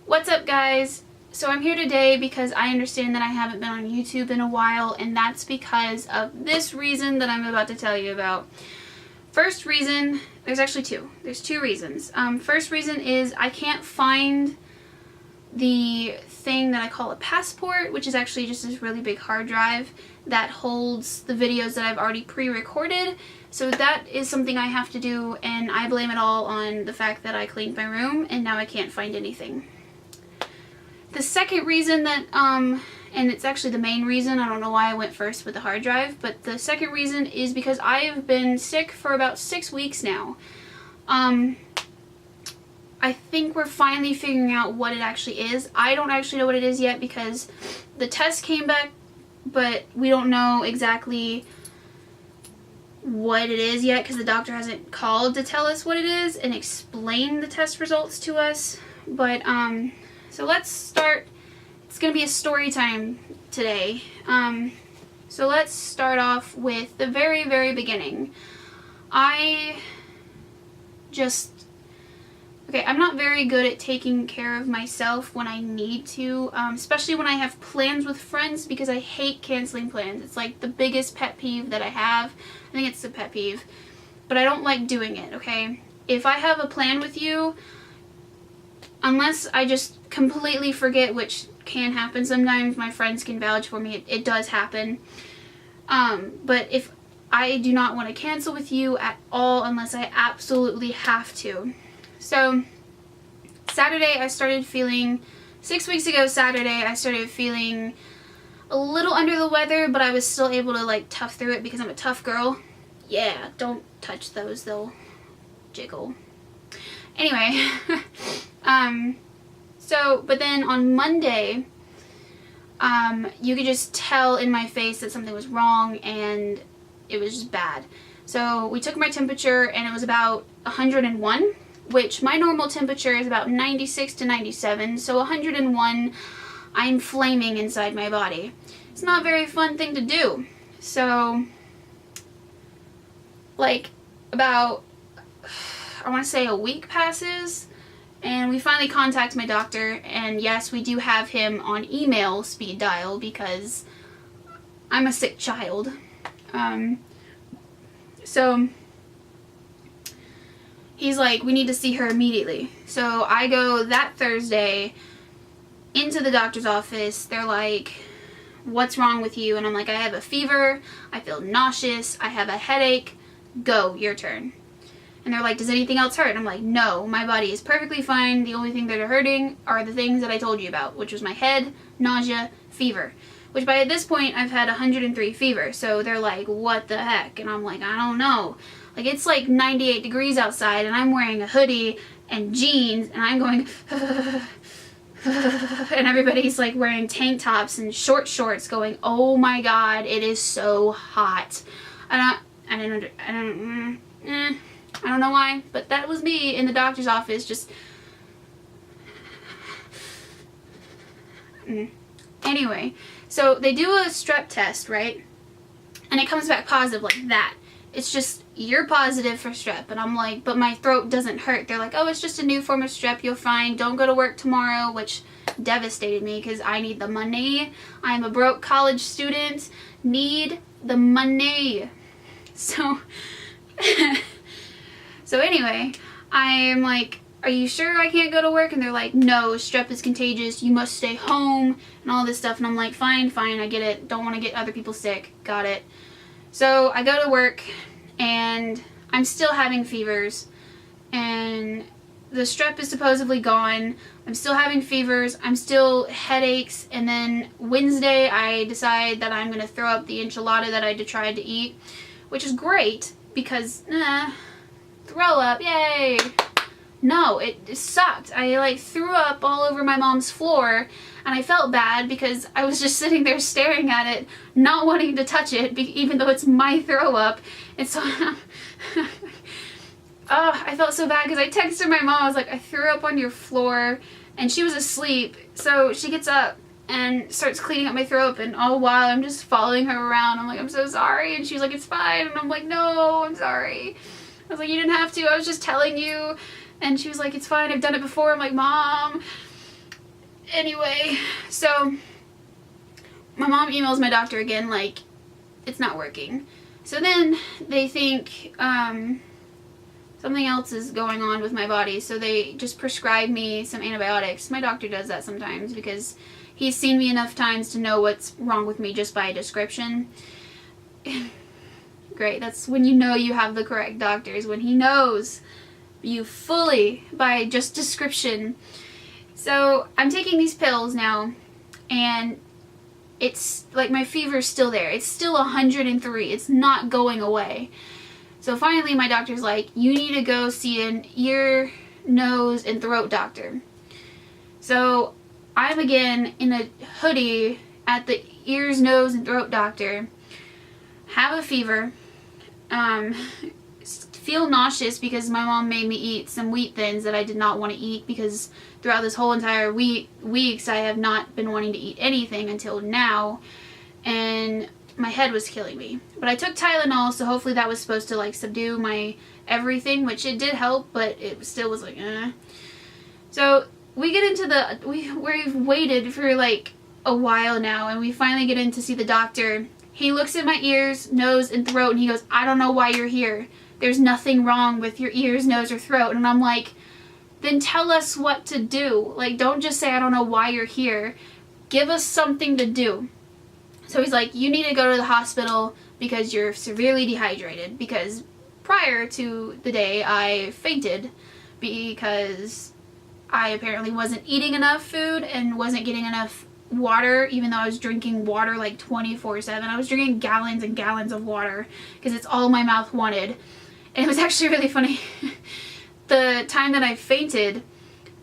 What's up, guys? So I'm here today because I understand that I haven't been on YouTube in a while, and that's because of this reason that I'm about to tell you about. First reason, there's actually two. There's two reasons. First reason is I can't find the thing that I call a passport, which is actually just this really big hard drive that holds the videos that I've already pre-recorded. So that is something I have to do, and I blame it all on the fact that I cleaned my room and now I can't find anything. The second reason that, and it's actually the main reason, I don't know why I went first with the hard drive, but the second reason is because I have been sick for about 6 weeks now. I think we're finally figuring out what it actually is. I don't actually know what it is yet because the test came back, but we don't know exactly what it is yet because the doctor hasn't called to tell us what it is and explain the test results to us. But, so let's start. It's going to be a story time today. So let's start off with the very, very beginning. I'm not very good at taking care of myself when I need to, especially when I have plans with friends, because I hate canceling plans. It's like the biggest pet peeve that I have. I think it's the pet peeve, but I don't like doing it, okay? If I have a plan with you, unless I just completely forget, which can happen sometimes, my friends can vouch for me, it does happen. But if I do not want to cancel with you at all unless I absolutely have to. So, Saturday I started feeling, 6 weeks ago Saturday, I started feeling a little under the weather, but I was still able to like tough through it because I'm a tough girl. Yeah, don't touch those, they'll jiggle. Anyway, but then on Monday, you could just tell in my face that something was wrong and it was just bad. So we took my temperature and it was about 101. Which my normal temperature is about 96 to 97, so 101, I'm flaming inside my body. It's not a very fun thing to do. So, like, about, I want to say a week passes, and we finally contact my doctor, and yes, we do have him on email speed dial because I'm a sick child. He's like, we need to see her immediately. So I go that Thursday into the doctor's office. They're like, what's wrong with you? And I'm like, I have a fever. I feel nauseous. I have a headache. Go, your turn. And they're like, does anything else hurt? And I'm like, no, my body is perfectly fine. The only thing that are hurting are the things that I told you about, which was my head, nausea, fever. Which by this point, I've had 103 fever. So they're like, what the heck? And I'm like, I don't know. Like, it's like 98 degrees outside, and I'm wearing a hoodie and jeans, and I'm going, and everybody's like wearing tank tops and short shorts going, oh my god, it is so hot. I don't know why, but that was me in the doctor's office, just, Anyway, so they do a strep test, right? And it comes back positive like that. It's just, you're positive for strep. And I'm like, but my throat doesn't hurt. They're like, oh, it's just a new form of strep. You'll fine. Don't go to work tomorrow, which devastated me because I need the money. I'm a broke college student. Need the money. So, so anyway, I'm like, are you sure I can't go to work? And they're like, no, strep is contagious. You must stay home and all this stuff. And I'm like, fine, I get it. Don't want to get other people sick. Got it. So I go to work and I'm still having fevers and the strep is supposedly gone. I'm still having fevers. I'm still headaches. And then Wednesday I decide that I'm going to throw up the enchilada that I tried to eat, which is great because, throw up, yay. No, it sucked. I like threw up all over my mom's floor and I felt bad because I was just sitting there staring at it, not wanting to touch it even though it's my throw up. And so I felt so bad because I texted my mom. I was like, I threw up on your floor, and she was asleep. So she gets up and starts cleaning up my throat, and all the while I'm just following her around. I'm like, I'm so sorry. And she's like, it's fine. And I'm like, no, I'm sorry. I was like, you didn't have to. I was just telling you. And she was like, it's fine. I've done it before. I'm like, Mom. Anyway, so my mom emails my doctor again, like, it's not working. So then they think something else is going on with my body, so they just prescribe me some antibiotics. My doctor does that sometimes because he's seen me enough times to know what's wrong with me just by a description. Great, that's when you know you have the correct doctors, when he knows you fully by just description. So I'm taking these pills now, and it's like my fever's still there. It's still 103. It's not going away. So finally my doctor's like, you need to go see an ear, nose, and throat doctor. So I'm again in a hoodie at the ears, nose, and throat doctor. Have a fever. Feel nauseous because my mom made me eat some wheat thins that I did not want to eat, because throughout this whole entire weeks I have not been wanting to eat anything until now, and my head was killing me. But I took Tylenol, so hopefully that was supposed to like subdue my everything, which it did help, but it still was like So we get into we've waited for like a while now, and we finally get in to see the doctor. He looks at my ears, nose, and throat, and he goes, I don't know why you're here. There's nothing wrong with your ears, nose, or throat. And I'm like, then tell us what to do. Like, don't just say, I don't know why you're here. Give us something to do. So he's like, you need to go to the hospital because you're severely dehydrated. Because prior to the day, I fainted because I apparently wasn't eating enough food and wasn't getting enough water, even though I was drinking water like 24/7. I was drinking gallons and gallons of water because it's all my mouth wanted. And it was actually really funny. The time that I fainted,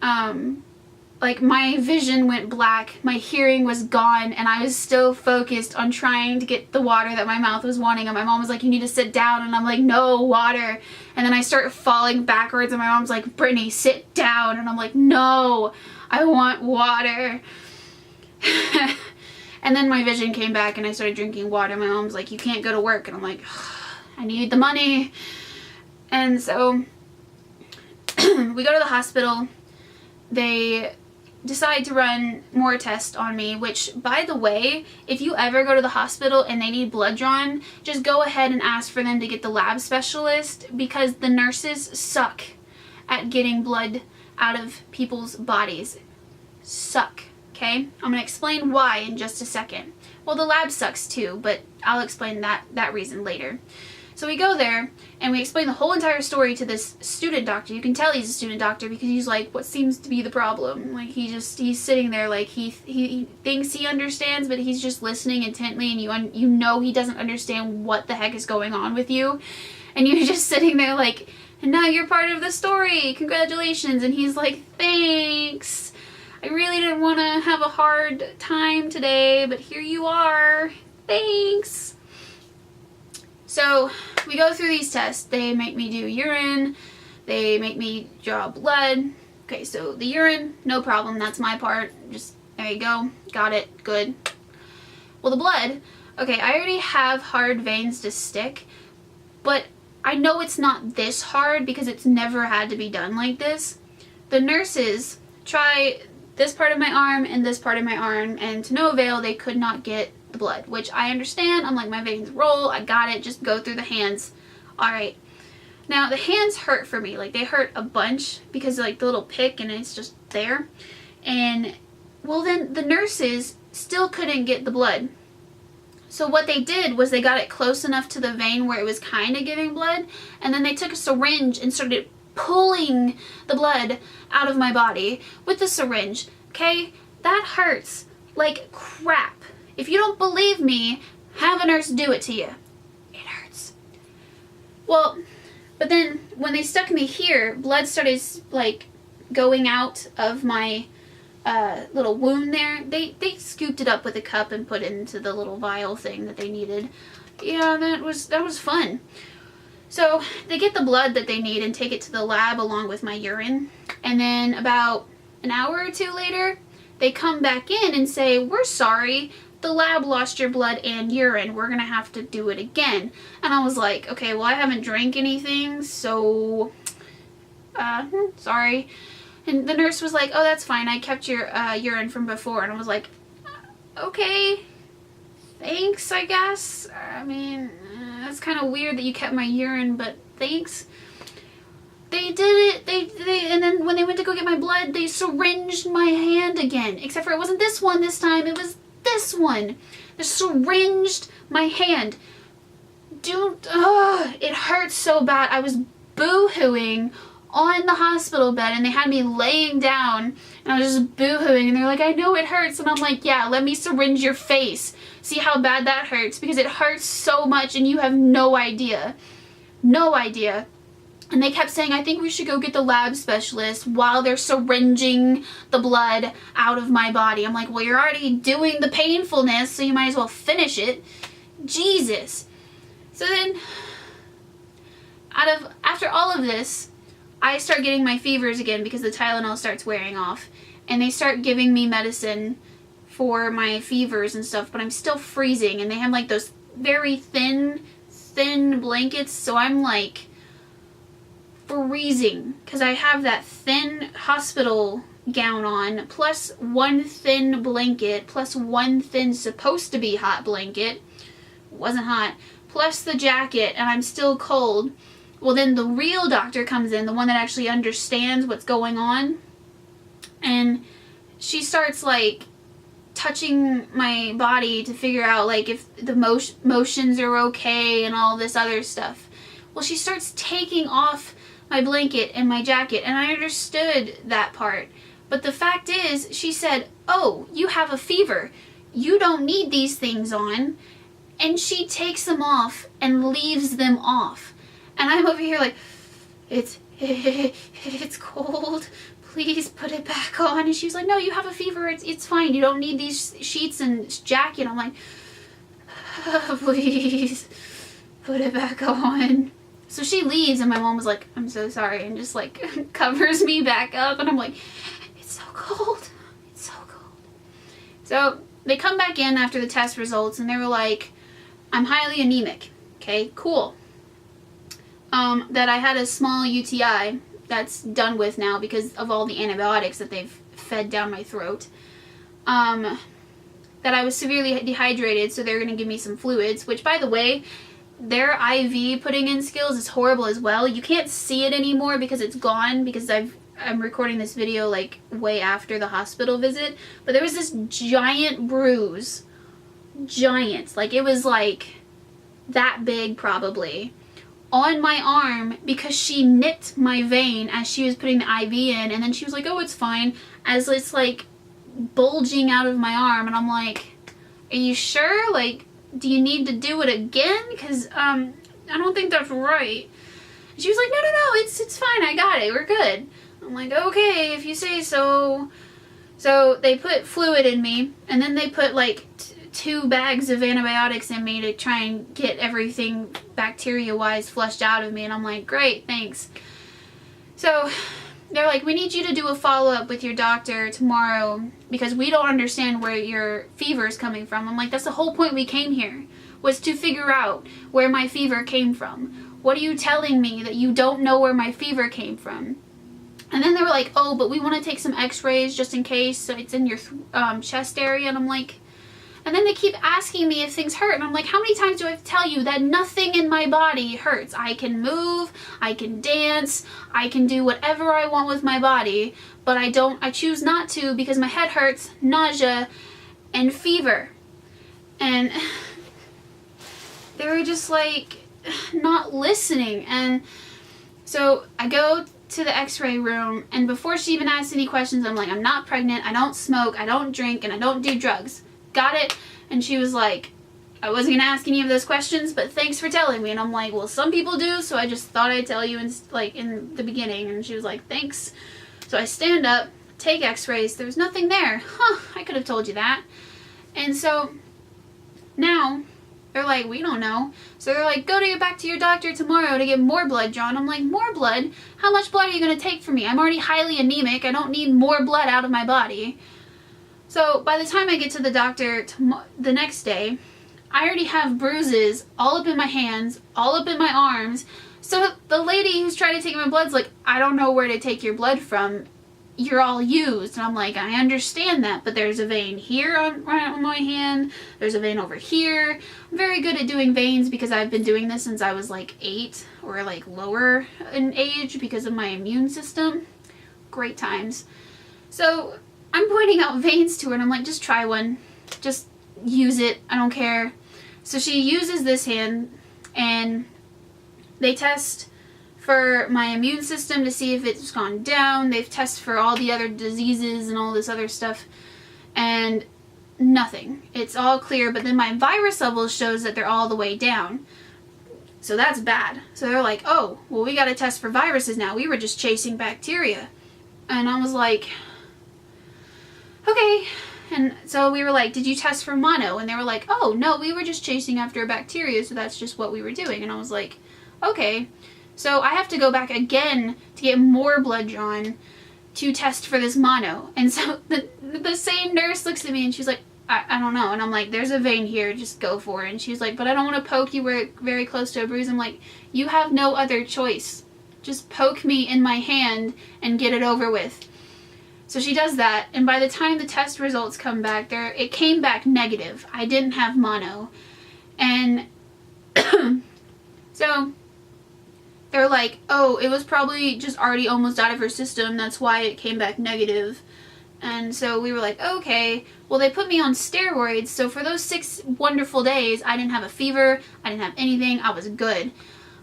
like my vision went black, my hearing was gone, and I was still focused on trying to get the water that my mouth was wanting. And my mom was like, you need to sit down. And I'm like, no, water. And then I start falling backwards, and my mom's like, Brittany, sit down. And I'm like, no, I want water. And then my vision came back, and I started drinking water. My mom's like, you can't go to work. And I'm like, I need the money. And so we go to the hospital. They decide to run more tests on me, which, by the way, if you ever go to the hospital and they need blood drawn, just go ahead and ask for them to get the lab specialist, because the nurses suck at getting blood out of people's bodies. Suck, okay? I'm going to explain why in just a second. Well, the lab sucks too, but I'll explain that reason later. So we go there, and we explain the whole entire story to this student doctor. You can tell he's a student doctor because he's like, what seems to be the problem? Like, he's sitting there like he thinks he understands, but he's just listening intently, and you know he doesn't understand what the heck is going on with you. And you're just sitting there like, and now you're part of the story. Congratulations. And he's like, thanks. I really didn't want to have a hard time today, but here you are. Thanks. So we go through these tests. They make me do urine. They make me draw blood. Okay, so the urine, no problem. That's my part. Just, there you go. Got it. Good. Well, the blood, okay, I already have hard veins to stick, but I know it's not this hard because it's never had to be done like this. The nurses try this part of my arm and this part of my arm, and to no avail, they could not get the blood, which I understand. I'm like, my veins roll, I got it, just go through the hands. Alright. Now, the hands hurt for me. Like, they hurt a bunch because like the little pick and it's just there. And, well, then the nurses still couldn't get the blood. So what they did was they got it close enough to the vein where it was kind of giving blood, and then they took a syringe and started pulling the blood out of my body with the syringe. Okay? That hurts like crap. If you don't believe me, have a nurse do it to you. It hurts. Well, but then when they stuck me here, blood started like going out of my little wound there. They scooped it up with a cup and put it into the little vial thing that they needed. Yeah, that was fun. So they get the blood that they need and take it to the lab along with my urine. And then about an hour or two later, they come back in and say, we're sorry, the lab lost your blood and urine. We're going to have to do it again. And I was like, okay, well, I haven't drank anything, so, sorry. And the nurse was like, oh, that's fine. I kept your urine from before. And I was like, okay, thanks, I guess. I mean, that's kind of weird that you kept my urine, but thanks. They did it. And then when they went to go get my blood, they syringed my hand again. Except for it wasn't this one this time. It was this one. They syringed my hand. Dude, it hurts so bad. I was boo-hooing on the hospital bed, and they had me laying down, and I was just boo-hooing, and they're like, I know it hurts, and I'm like, yeah, let me syringe your face. See how bad that hurts? Because it hurts so much, and you have no idea. No idea. And they kept saying, I think we should go get the lab specialist while they're syringing the blood out of my body. I'm like, well, you're already doing the painfulness, so you might as well finish it. Jesus. So then, after all of this, I start getting my fevers again because the Tylenol starts wearing off. And they start giving me medicine for my fevers and stuff, but I'm still freezing. And they have like those very thin blankets, so I'm like freezing because I have that thin hospital gown on, plus one thin blanket, plus one thin supposed to be hot blanket. Wasn't hot. Plus the jacket, and I'm still cold. Well, then the real doctor comes in, the one that actually understands what's going on, and she starts like touching my body to figure out like if the motions are okay and all this other stuff. Well, she starts taking off my blanket and my jacket, and I understood that part. But the fact is, she said, oh, you have a fever. You don't need these things on. And she takes them off and leaves them off. And I'm over here like, it's cold. Please put it back on. And she was like, no, you have a fever. It's fine. You don't need these sheets and jacket. I'm like, please put it back on. So she leaves, and my mom was like, I'm so sorry, and just like covers me back up. And I'm like, it's so cold. It's so cold. So they come back in after the test results, and they were like, I'm highly anemic. Okay, cool. That I had a small UTI that's done with now because of all the antibiotics that they've fed down my throat. That I was severely dehydrated, so they're going to give me some fluids, which, by the way, their IV putting in skills is horrible as well. You can't see it anymore because it's gone, because I'm recording this video like way after the hospital visit, but there was this giant bruise. Giant. Like, it was like that big probably on my arm because she nicked my vein as she was putting the IV in, and then she was like, oh, it's fine, as it's like bulging out of my arm. And I'm like, are you sure? Like, do you need to do it again? Because I don't think that's right. And she was like, no, it's fine, I got it, we're good. I'm like, okay, if you say so. So they put fluid in me, and then they put like 2 bags of antibiotics in me to try and get everything bacteria-wise flushed out of me. And I'm like, great, thanks. So they're like, we need you to do a follow-up with your doctor tomorrow because we don't understand where your fever is coming from. I'm like, that's the whole point we came here, was to figure out where my fever came from. What are you telling me that you don't know where my fever came from? And then they were like, oh, but we want to take some x-rays just in case, so it's in your chest area. And I'm like, and then they keep asking me if things hurt. And I'm like, how many times do I have to tell you that nothing in my body hurts? I can move, I can dance, I can do whatever I want with my body, but I choose not to because my head hurts, nausea, and fever. And they were just like not listening. And so I go to the x-ray room, and before she even asked any questions, I'm like, I'm not pregnant, I don't smoke, I don't drink, and I don't do drugs. Got it? And she was like, I wasn't gonna ask any of those questions, but thanks for telling me. And I'm like, well, some people do, so I just thought I'd tell you in the beginning. And she was like, thanks. So I stand up, take x-rays, there's nothing there. I could have told you that. And so now they're like, we don't know. So they're like, go back to your doctor tomorrow to get more blood drawn. I'm like, more blood? How much blood are you going to take from me? I'm already highly anemic. I don't need more blood out of my body. So by the time I get to the doctor the next day, I already have bruises all up in my hands, all up in my arms. So the lady who's trying to take my blood's like, I don't know where to take your blood from. you're all used. And I'm like, I understand that, but there's a vein here on my hand. There's a vein over here. I'm very good at doing veins because I've been doing this since I was like 8 or like lower in age because of my immune system. Great times. So I'm pointing out veins to her and I'm like, just try one. Just use it. I don't care. So she uses this hand and they test for my immune system to see if it's gone down. They've tested for all the other diseases and all this other stuff and nothing. It's all clear, but then my virus levels shows that they're all the way down. So that's bad. So they're like, oh, well, we got to test for viruses now. We were just chasing bacteria. And I was like, okay. And so we were like, did you test for mono? And they were like, oh, no, we were just chasing after a bacteria, so that's just what we were doing. And I was like, okay. So I have to go back again to get more blood drawn to test for this mono. And so the same nurse looks at me and she's like, I don't know. And I'm like, there's a vein here, just go for it. And she's like, but I don't want to poke you where very close to a bruise. I'm like, you have no other choice. Just poke me in my hand and get it over with. So she does that, and by the time the test results come back, it came back negative. I didn't have mono. And so they're like, oh, it was probably just already almost out of her system. That's why it came back negative. And so we were like, okay. Well, they put me on steroids. So for those 6 wonderful days, I didn't have a fever. I didn't have anything. I was good.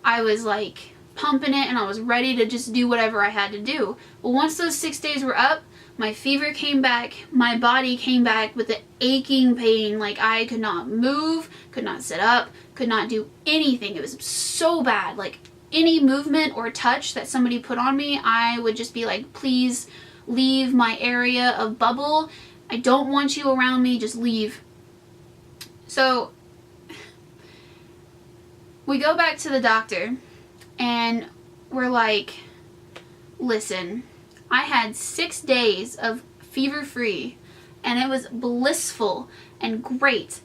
I was like pumping it and I was ready to just do whatever I had to do. Well, once those 6 days were up, my fever came back, my body came back with the aching pain, like I could not move, could not sit up, could not do anything. It was so bad. Like any movement or touch that somebody put on me, I would just be like, please leave my area of bubble. I don't want you around me, just leave. So we go back to the doctor and we're like, listen, I had 6 days of fever-free and it was blissful and great.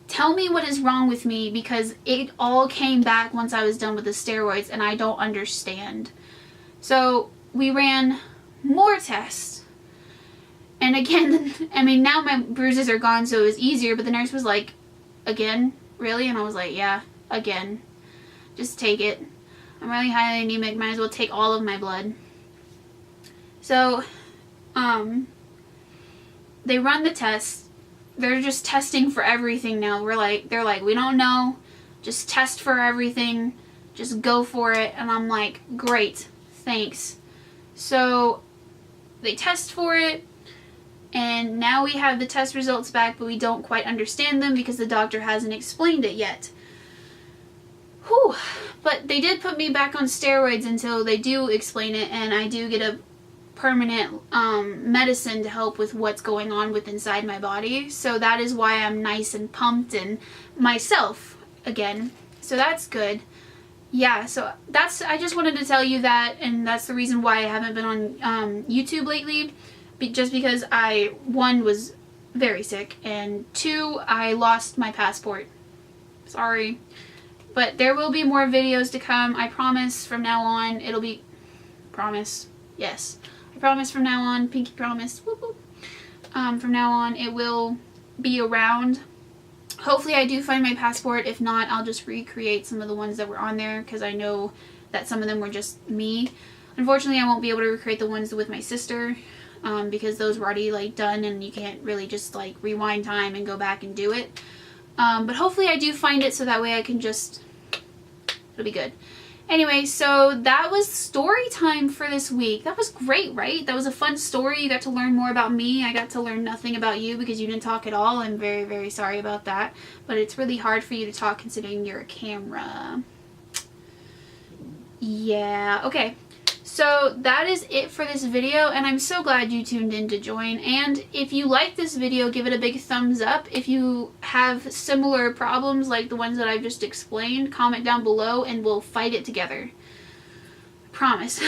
Tell me what is wrong with me because it all came back once I was done with the steroids and I don't understand. So we ran more tests. And again, I mean, now my bruises are gone, so it was easier, but the nurse was like, again? Really? And I was like, yeah, again. Just take it. I'm really highly anemic, might as well take all of my blood. So, they run the test. They're just testing for everything now. They're like, we don't know. Just test for everything. Just go for it. And I'm like, great, thanks. So, they test for it. And now we have the test results back, but we don't quite understand them because the doctor hasn't explained it yet. Whew. But they did put me back on steroids until they do explain it, and I do get a permanent medicine to help with what's going on with inside my body. So that is why I'm nice and pumped and myself again. So that's good. Yeah, so I just wanted to tell you that, and that's the reason why I haven't been on YouTube lately. Just because I, 1, was very sick, and 2, I lost my passport. Sorry. But there will be more videos to come. I promise from now on it'll be... Promise. Yes. I promise from now on. Pinky promise. Whoop, whoop. From now on it will be around. Hopefully I do find my passport. If not, I'll just recreate some of the ones that were on there because I know that some of them were just me. Unfortunately, I won't be able to recreate the ones with my sister. Because those were already like done and you can't really just like rewind time and go back and do it. But hopefully I do find it so that way I can just, it'll be good. Anyway, so that was story time for this week. That was great, right? That was a fun story. You got to learn more about me. I got to learn nothing about you because you didn't talk at all. I'm very, very sorry about that. But it's really hard for you to talk considering you're a camera. Yeah, okay. So that is it for this video, and I'm so glad you tuned in to join. And if you like this video, give it a big thumbs up. If you have similar problems like the ones that I've just explained, comment down below and we'll fight it together. Promise.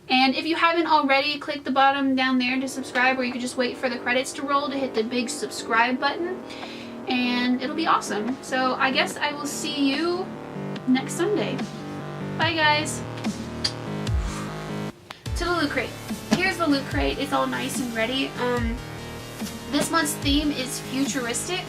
And if you haven't already, click the bottom down there to subscribe, or you could just wait for the credits to roll to hit the big subscribe button, and it'll be awesome. So I guess I will see you next Sunday. Bye guys. Toodaloo crate. here's the loot crate. It's all nice and ready. This month's theme is futuristic.